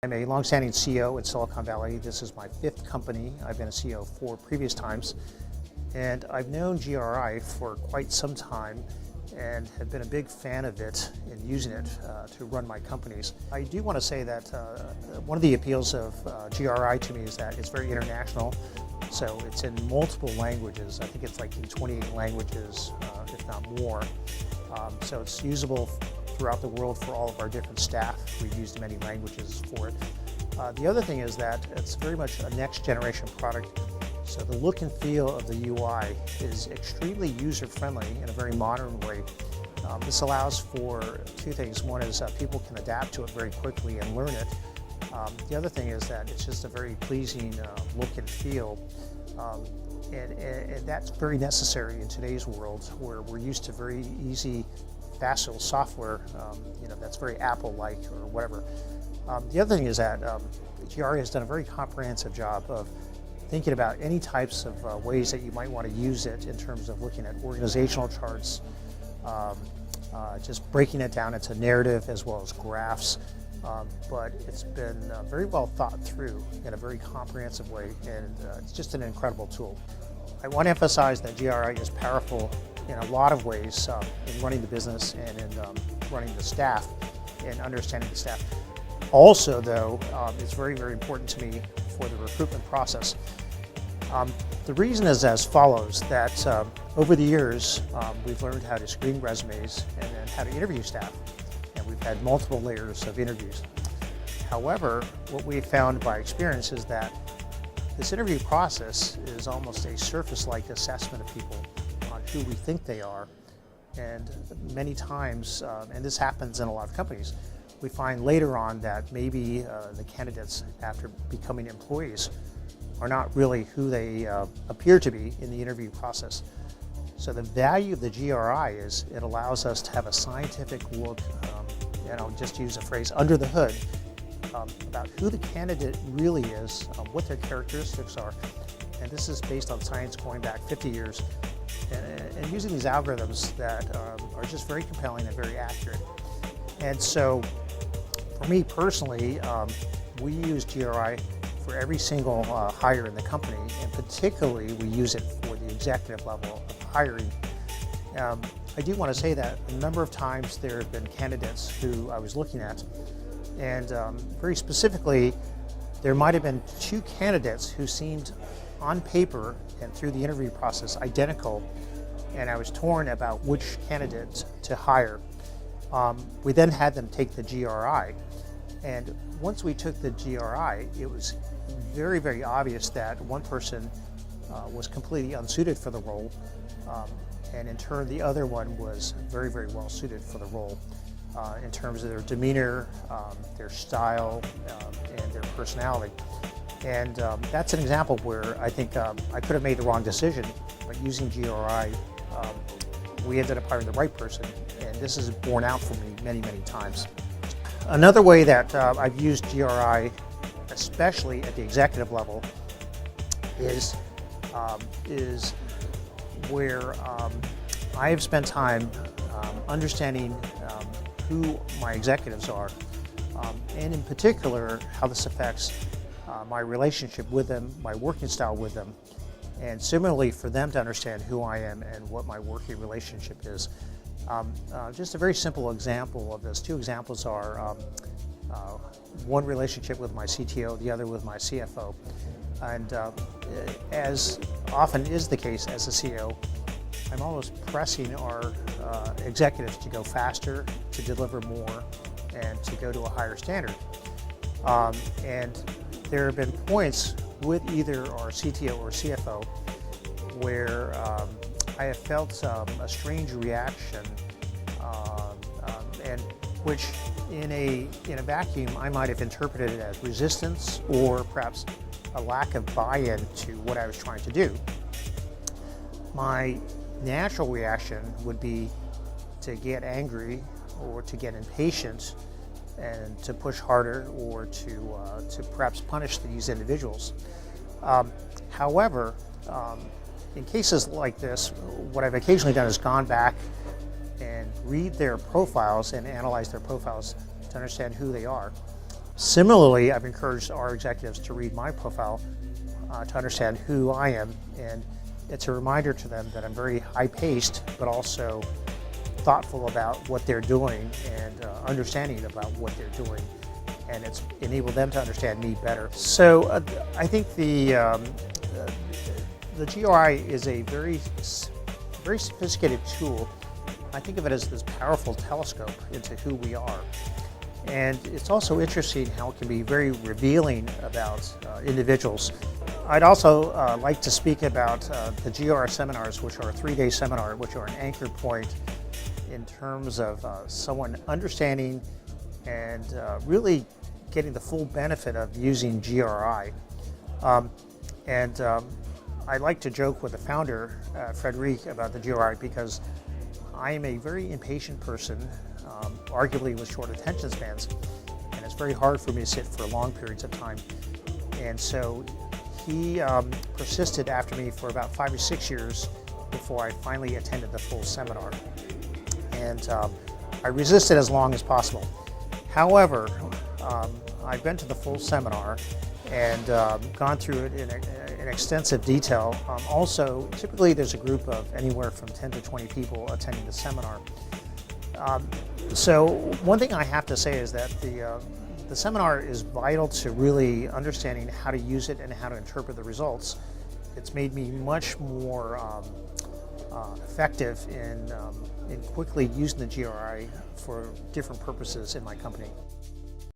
I'm a longstanding CEO in Silicon Valley. This is my 5th company. I've been a CEO 4 previous times. And I've known GRI for quite some time and have been a big fan of it and using it to run my companies. I do want to say that one of the appeals of GRI to me is that it's very international. So it's in multiple languages. I think it's like in 28 languages, if not more. So it's usable throughout the world for all of our different staff. We've used many languages for it. The other thing is that it's very much a next generation product. So the look and feel of the UI is extremely user-friendly in a very modern way. This allows for two things. One is people can adapt to it very quickly and learn it. The other thing is that it's just a very pleasing look and feel. And that's very necessary in today's world where we're used to very easy, facile software, that's very Apple-like or whatever. The other thing is that GRI has done a very comprehensive job of thinking about any types of ways that you might want to use it in terms of looking at organizational charts, just breaking it down into narrative as well as graphs. But it's been very well thought through in a very comprehensive way, and it's just an incredible tool. I want to emphasize that GRI is powerful in a lot of ways in running the business and in running the staff and understanding the staff. Also, though, it's very, very important to me for the recruitment process. The reason is as follows, that over the years, we've learned how to screen resumes and then how to interview staff. And we've had multiple layers of interviews. However, what we've found by experience is that this interview process is almost a surface-like assessment of people on who we think they are. And many times, and this happens in a lot of companies, we find later on that maybe the candidates, after becoming employees, are not really who they appear to be in the interview process. So the value of the GRI is it allows us to have a scientific look, and I'll just use a phrase, under the hood, about who the candidate really is, what their characteristics are. And this is based on science going back 50 years. And using these algorithms that are just very compelling and very accurate. And so for me personally, we use GRI for every single hire in the company, and particularly we use it for the executive level of hiring. I do want to say that a number of times there have been candidates who I was looking at, and very specifically, there might have been 2 candidates who seemed on paper and through the interview process identical, and I was torn about which candidate to hire. We then had them take the GRI, and once we took the GRI, it was very, very obvious that one person was completely unsuited for the role, and in turn the other one was very, very well suited for the role in terms of their demeanor, their style, and their personality. And that's an example where I think I could have made the wrong decision, but using GRI, we ended up hiring the right person, and this has borne out for me many, many times. Another way that I've used GRI, especially at the executive level, is where I have spent time understanding who my executives are, and in particular how this affects my relationship with them, my working style with them, and similarly for them to understand who I am and what my working relationship is. Just a very simple example of this. 2 examples are one relationship with my CTO, the other with my CFO. And as often is the case as a CEO, I'm always pressing our executives to go faster, to deliver more, and to go to a higher standard. And there have been points with either our CTO or CFO where I have felt a strange reaction, and which in a vacuum I might have interpreted it as resistance or perhaps a lack of buy-in to what I was trying to do. My natural reaction would be to get angry or to get impatient and to push harder or to perhaps punish these individuals. However, in cases like this, what I've occasionally done is gone back and read their profiles and analyze their profiles to understand who they are. Similarly, I've encouraged our executives to read my profile to understand who I am, and it's a reminder to them that I'm very high-paced, but also thoughtful about what they're doing and understanding about what they're doing, and it's enabled them to understand me better. So I think the GRI is a very sophisticated tool. I think of it as this powerful telescope into who we are. And it's also interesting how it can be very revealing about individuals. I'd also like to speak about the GR seminars, which are a 3-day seminar, which are an anchor point in terms of someone understanding and really getting the full benefit of using GRI. I like to joke with the founder, Frederic, about the GRI because I am a very impatient person, arguably with short attention spans, and it's very hard for me to sit for long periods of time. And so he persisted after me for about 5 or 6 years before I finally attended the full seminar. And I resisted as long as possible. However, I've been to the full seminar and gone through it in extensive detail. Also, typically there's a group of anywhere from 10 to 20 people attending the seminar. So one thing I have to say is that the seminar is vital to really understanding how to use it and how to interpret the results. It's made me much more effective in quickly using the GRI for different purposes in my company.